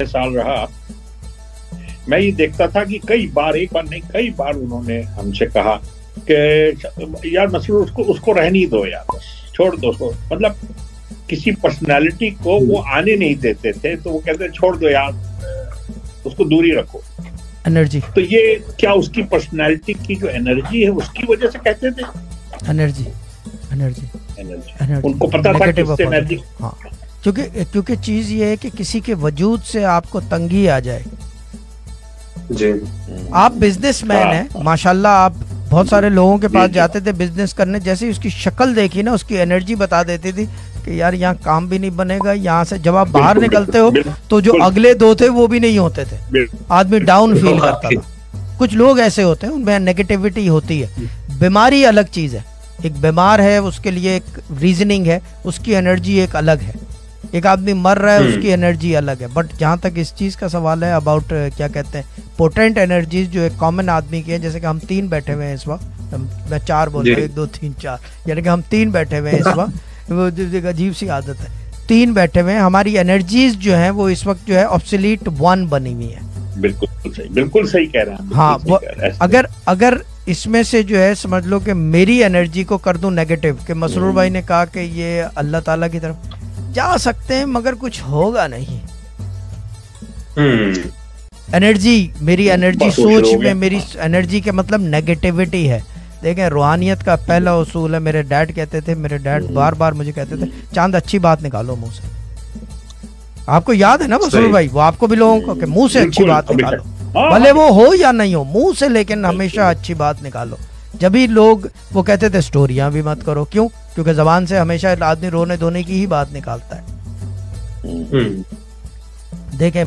साल रहा, मैं ये देखता था कि कई बार, एक बार नहीं कई बार उन्होंने हमसे कहा कि यार मसरूर उसको रहने दो यार, बस छोड़ दो उसको। मतलब किसी पर्सनालिटी को वो आने नहीं देते थे, तो वो कहते छोड़ दो यार, उसको दूरी रखो। एनर्जी, तो ये क्या उसकी पर्सनालिटी की जो एनर्जी है उसकी वजह से कहते थे? एनर्जी, एनर्जी, एनर्जी, उनको पता था कि इससे एनर्जी। हाँ, क्योंकि चीज ये है कि किसी के वजूद से आपको तंगी आ जाए जी। आप बिजनेसमैन हैं माशाल्लाह, आप बहुत सारे लोगों के पास जाते थे बिजनेस करने, जैसे ही उसकी शक्ल देखी ना, उसकी एनर्जी बता देती थी कि यार यहाँ काम भी नहीं बनेगा, यहाँ से जब आप बाहर निकलते हो तो जो अगले दो थे वो भी नहीं होते थे, आदमी डाउन फील करता था। कुछ लोग ऐसे होते हैं, उनमें नेगेटिविटी होती है। बीमारी अलग चीज है, एक बीमार है उसके लिए एक रीजनिंग है, उसकी एनर्जी एक अलग है। एक आदमी मर रहा है उसकी एनर्जी अलग है। बट जहाँ तक इस चीज का सवाल है अबाउट क्या कहते हैं पोटेंट एनर्जीज जो एक कॉमन आदमी की है, जैसे कि हम तीन बैठे हुए हैं इस वक्त, मैं चार बोल रहा हूँ, 1 2 3 4, यानी कि हम तीन बैठे हुए हैं इस वक्त। वो अजीब सी आदत है, तीन बैठे हुए हैं, हमारी एनर्जीज जो है वो इस वक्त जो है ऑब्सोलीट 1 बनी हुई है। बिल्कुल सही कह रहे हैं। हाँ, वो अगर इसमें से जो है समझ लो कि मेरी एनर्जी को कर दूं नेगेटिव, कि मसरूर भाई ने कहा कि ये अल्लाह ताला की तरफ जा सकते हैं मगर कुछ होगा नहीं। एनर्जी, मेरी एनर्जी सोच में, मेरी एनर्जी के मतलब नेगेटिविटी है। देखें, रूहानियत का पहला उसूल है, मेरे डैड कहते थे, मेरे डैड बार बार मुझे कहते थे, चांद अच्छी बात निकालो मुंह से। आपको याद है ना मसरूर भाई, वो आपको भी लोगों को कि मुंह से अच्छी बात निकालो, भले वो हो या नहीं हो, मुंह से लेकिन हमेशा अच्छी बात निकालो। जब भी लोग वो कहते थे स्टोरियां भी मत करो, क्यों? क्योंकि जबान से हमेशा आदमी रोने धोने की ही बात निकालता है। देखें